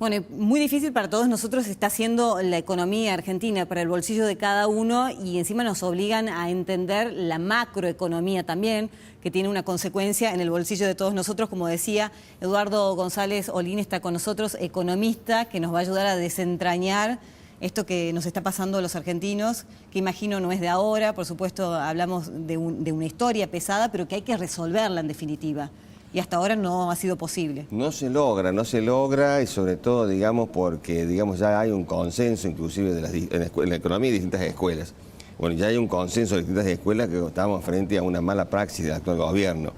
Bueno, muy difícil para todos nosotros está siendo la economía argentina, para el bolsillo de cada uno, y encima nos obligan a entender la macroeconomía también, que tiene una consecuencia en el bolsillo de todos nosotros. Como decía, Eduardo González Olín está con nosotros, economista, que nos va a ayudar a desentrañar esto que nos está pasando a los argentinos, que imagino no es de ahora. Por supuesto, hablamos de una historia pesada, pero que hay que resolverla en definitiva. Y hasta ahora no ha sido posible. No se logra, y sobre todo, digamos, porque ya hay un consenso, inclusive en la economía de distintas escuelas. Bueno, ya hay un consenso de distintas escuelas que estamos frente a una mala praxis del actual gobierno,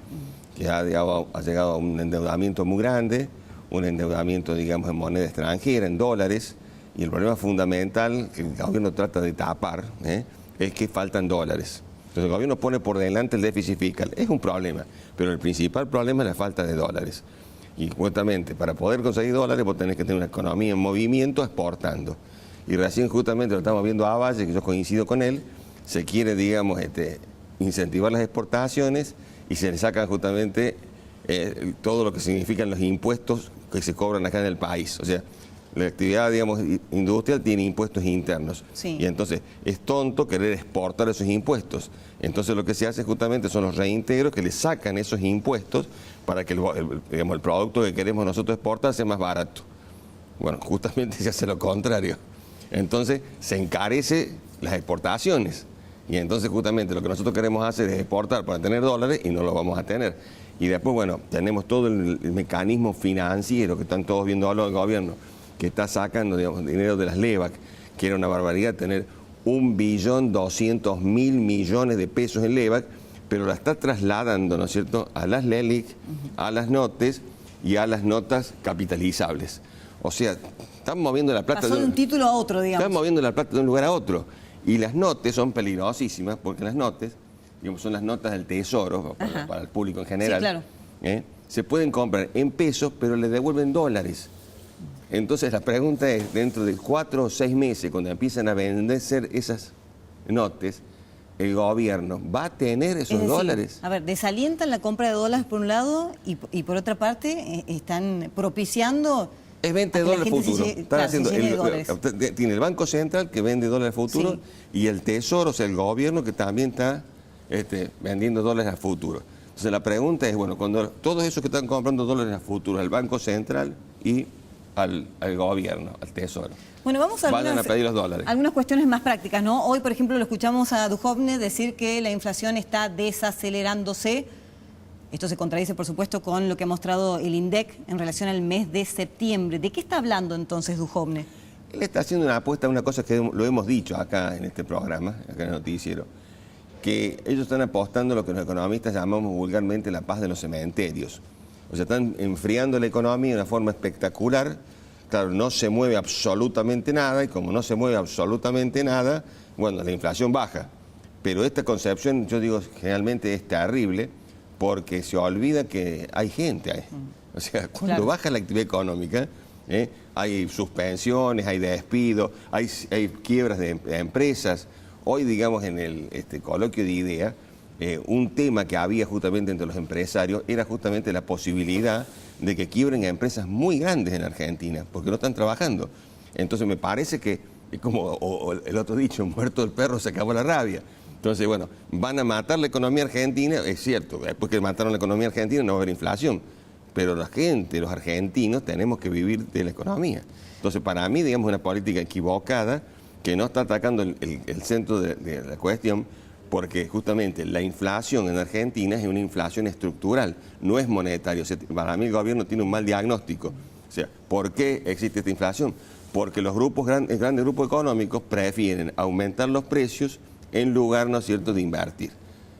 que ha llegado a un endeudamiento muy grande, un endeudamiento, digamos, en moneda extranjera, en dólares, y el problema fundamental que el gobierno trata de tapar es que faltan dólares. Entonces el gobierno pone por delante el déficit fiscal. Es un problema, pero el principal problema es la falta de dólares. Y justamente para poder conseguir dólares vos tenés que tener una economía en movimiento exportando. Y recién justamente lo estamos viendo a Valle, que yo coincido con él, se quiere, digamos, incentivar las exportaciones y se le sacan justamente todo lo que significan los impuestos que se cobran acá en el país. O sea, la actividad, digamos, industrial tiene impuestos internos. Sí. Y entonces es tonto querer exportar esos impuestos. Entonces lo que se hace justamente son los reintegros que le sacan esos impuestos para que el producto que queremos nosotros exportar sea más barato. Bueno, justamente se hace lo contrario. Entonces se encarece las exportaciones. Y entonces justamente lo que nosotros queremos hacer es exportar para tener dólares y no lo vamos a tener. Y después, bueno, tenemos todo el mecanismo financiero que están todos viendo ahora el gobierno, que está sacando, digamos, dinero de las LEVAC, que era una barbaridad tener 1.200.000 millones de pesos en LEVAC, pero la está trasladando, ¿no es cierto?, a las LELIC, a las NOTES y a las notas capitalizables. O sea, están moviendo la plata de un título a otro, digamos. Están moviendo la plata de un lugar a otro. Y las NOTES son peligrosísimas, porque las NOTES, digamos, son las notas del Tesoro, para el público en general. Sí, claro. Se pueden comprar en pesos, pero le devuelven dólares. Entonces la pregunta es, dentro de 4 o 6 meses, cuando empiezan a venderse esas notes, ¿el gobierno va a tener esos dólares? A ver, desalientan la compra de dólares por un lado y por otra parte están propiciando... Es venta de dólares futuros. Tiene el Banco Central que vende dólares futuros, sí, y el Tesoro, o sea, el gobierno que también está vendiendo dólares a futuro. Entonces la pregunta es, bueno, cuando todos esos que están comprando dólares a futuro, el Banco Central y al gobierno, al Tesoro, bueno, vamos a vayan a pedir los dólares. Algunas cuestiones más prácticas, ¿no? Hoy, por ejemplo, lo escuchamos a Duhovne decir que la inflación está desacelerándose. Esto se contradice, por supuesto, con lo que ha mostrado el INDEC en relación al mes de septiembre. ¿De qué está hablando entonces Duhovne? Él está haciendo una apuesta a una cosa que lo hemos dicho acá en este programa, acá en el noticiero, que ellos están apostando a lo que los economistas llamamos vulgarmente la paz de los cementerios. O sea, están enfriando la economía de una forma espectacular. Claro, no se mueve absolutamente nada, y como no se mueve absolutamente nada, bueno, la inflación baja. Pero esta concepción, yo digo, generalmente es terrible, porque se olvida que hay gente ahí. O sea, cuando baja la actividad económica, hay suspensiones, hay despidos, hay quiebras de empresas. Hoy, digamos, en el coloquio de ideas, un tema que había justamente entre los empresarios era justamente la posibilidad de que quiebren a empresas muy grandes en Argentina, porque no están trabajando. Entonces me parece que, como el otro dicho, muerto el perro se acabó la rabia. Entonces, bueno, van a matar la economía argentina, es cierto, después que mataron la economía argentina no va a haber inflación, pero la gente, los argentinos, tenemos que vivir de la economía. Entonces, para mí, digamos, una política equivocada que no está atacando el centro de la cuestión, porque justamente la inflación en Argentina es una inflación estructural, no es monetaria. O sea, para mí el gobierno tiene un mal diagnóstico. O sea, ¿por qué existe esta inflación? Porque los grandes grupos económicos prefieren aumentar los precios en lugar, ¿no es cierto?, de invertir.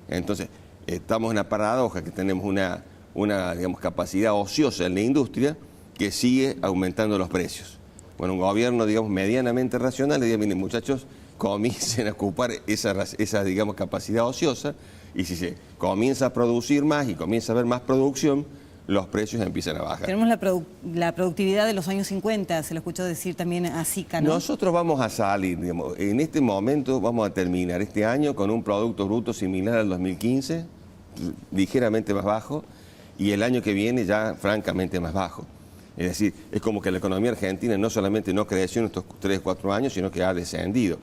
Entonces, estamos en una paradoja que tenemos una digamos, capacidad ociosa en la industria que sigue aumentando los precios. Bueno, un gobierno, digamos, medianamente racional le dice, miren, muchachos, comiencen a ocupar esa digamos, capacidad ociosa, y si se comienza a producir más y comienza a haber más producción, los precios empiezan a bajar. Tenemos la productividad de los años 50, se lo escuchó decir también a Sica, ¿no? Nosotros vamos a salir, digamos, en este momento vamos a terminar este año con un Producto Bruto similar al 2015, ligeramente más bajo, y el año que viene ya francamente más bajo. Es decir, es como que la economía argentina no solamente no creció en estos 3 o 4 años, sino que ha descendido.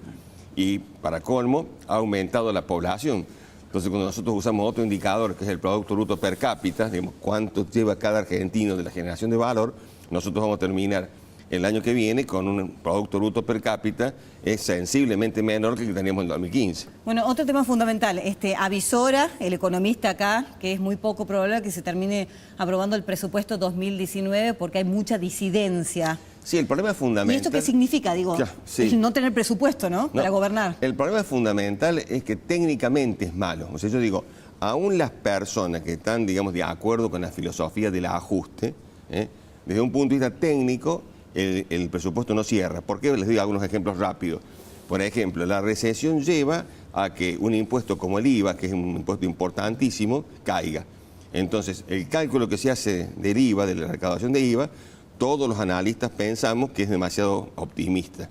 Y para colmo, ha aumentado la población. Entonces, cuando nosotros usamos otro indicador, que es el Producto Bruto Per cápita, digamos, cuánto lleva cada argentino de la generación de valor, nosotros vamos a terminar el año que viene con un Producto Bruto Per cápita sensiblemente menor que el que teníamos en 2015. Bueno, otro tema fundamental, avisora el economista acá, que es muy poco probable que se termine aprobando el presupuesto 2019 porque hay mucha disidencia. Sí, el problema fundamental... ¿Y esto qué significa? Digo, ya, sí. el no tener presupuesto, ¿no? Para gobernar. El problema fundamental es que técnicamente es malo. O sea, yo digo, aún las personas que están, digamos, de acuerdo con la filosofía del ajuste, desde un punto de vista técnico, el presupuesto no cierra. ¿Por qué? Les doy algunos ejemplos rápidos. Por ejemplo, la recesión lleva a que un impuesto como el IVA, que es un impuesto importantísimo, caiga. Entonces, el cálculo que se hace del IVA, de la recaudación de IVA, todos los analistas pensamos que es demasiado optimista.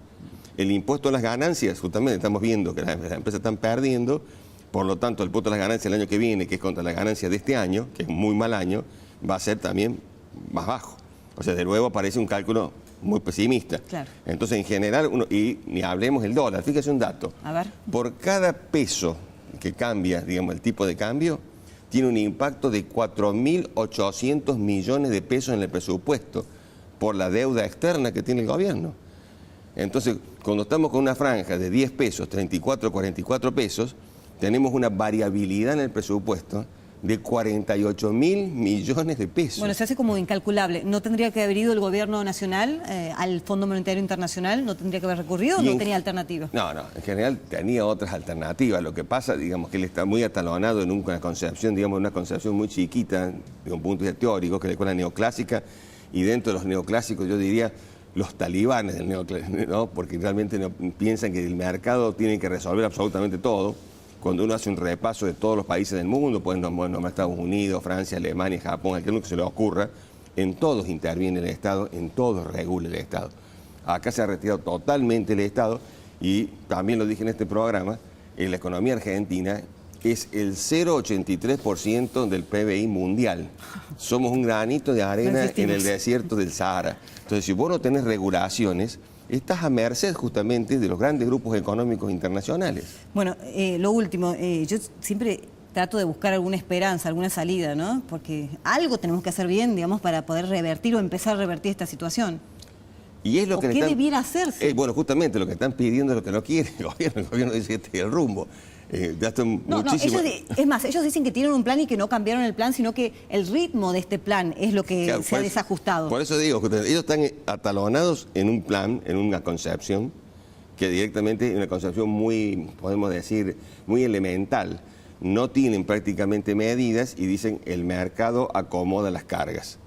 El impuesto a las ganancias, justamente estamos viendo que las empresas están perdiendo, por lo tanto el impuesto a las ganancias el año que viene, que es contra las ganancias de este año, que es un muy mal año, va a ser también más bajo. O sea, de nuevo aparece un cálculo muy pesimista. Claro. Entonces, en general, y ni hablemos del dólar, fíjese un dato. A ver. Por cada peso que cambia, digamos, el tipo de cambio, tiene un impacto de 4.800 millones de pesos en el presupuesto por la deuda externa que tiene el gobierno. Entonces, cuando estamos con una franja de 10 pesos, 34, 44 pesos, tenemos una variabilidad en el presupuesto de 48.000 millones de pesos. Bueno, se hace como incalculable. ¿No tendría que haber ido el gobierno nacional al Fondo Monetario Internacional? ¿No tendría que haber recurrido o no tenía alternativa? No, en general tenía otras alternativas. Lo que pasa, digamos, que él está muy atalonado en una concepción, digamos, una concepción muy chiquita, de un punto de vista teórico, que es la escuela neoclásica, y dentro de los neoclásicos yo diría los talibanes del neoclásico, ¿no? Porque realmente no, piensan que el mercado tiene que resolver absolutamente todo. Cuando uno hace un repaso de todos los países del mundo, pueden nombrar Estados Unidos, Francia, Alemania, Japón, aquello que se le ocurra, en todos interviene el Estado, en todos regula el Estado. Acá se ha retirado totalmente el Estado y también lo dije en este programa, la economía argentina es el 0,83% del PBI mundial. Somos un granito de arena en el desierto del Sahara. Entonces, si vos no tenés regulaciones, estás a merced justamente de los grandes grupos económicos internacionales. Bueno, lo último, yo siempre trato de buscar alguna esperanza, alguna salida, ¿no? Porque algo tenemos que hacer bien, digamos, para poder revertir o empezar a revertir esta situación. Y es lo que ¿Qué debiera hacerse? Bueno, justamente lo que están pidiendo es lo que no quiere el gobierno dice que este es el rumbo. Es más, ellos dicen que tienen un plan y que no cambiaron el plan, sino que el ritmo de este plan es lo que se ha desajustado. Por eso digo, ellos están atalonados en un plan, en una concepción, que directamente es una concepción muy, podemos decir, muy elemental. No tienen prácticamente medidas y dicen el mercado acomoda las cargas.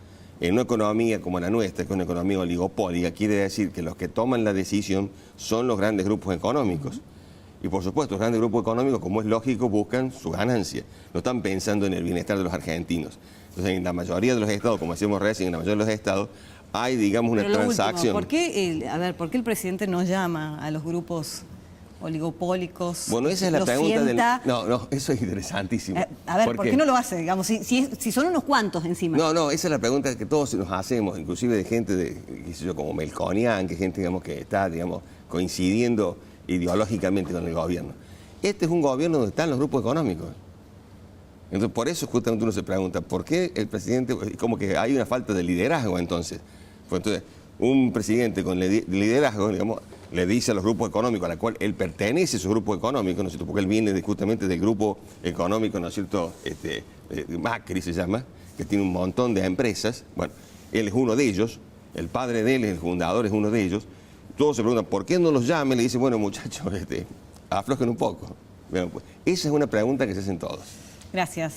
En una economía como la nuestra, que es una economía oligopólica, quiere decir que los que toman la decisión son los grandes grupos económicos. Y por supuesto, los grandes grupos económicos, como es lógico, buscan su ganancia. No están pensando en el bienestar de los argentinos. Entonces, en la mayoría de los estados, como decíamos recién, en la mayoría de los estados, hay, digamos, una transacción. Último, ¿por qué el presidente no llama a los grupos oligopólicos? Bueno, esa es la pregunta No, eso es interesantísimo. ¿Por qué no lo hace? Digamos, si son unos cuantos encima. No, esa es la pregunta que todos nos hacemos, inclusive de gente como Melconian, que gente, digamos, que está, digamos, coincidiendo ideológicamente con el gobierno. Este es un gobierno donde están los grupos económicos. Entonces, por eso justamente uno se pregunta, ¿por qué el presidente, como que hay una falta de liderazgo entonces? Pues entonces, un presidente con liderazgo, digamos, le dice a los grupos económicos a los cuales él pertenece a su grupo económico, ¿no es cierto? Porque él viene justamente del grupo económico, ¿no es cierto? Macri se llama, que tiene un montón de empresas. Bueno, él es uno de ellos, el padre de él, el fundador, es uno de ellos. Todos se preguntan, ¿por qué no los llame? Le dice, bueno, muchachos, aflojen un poco. Bueno, pues, esa es una pregunta que se hacen todos. Gracias.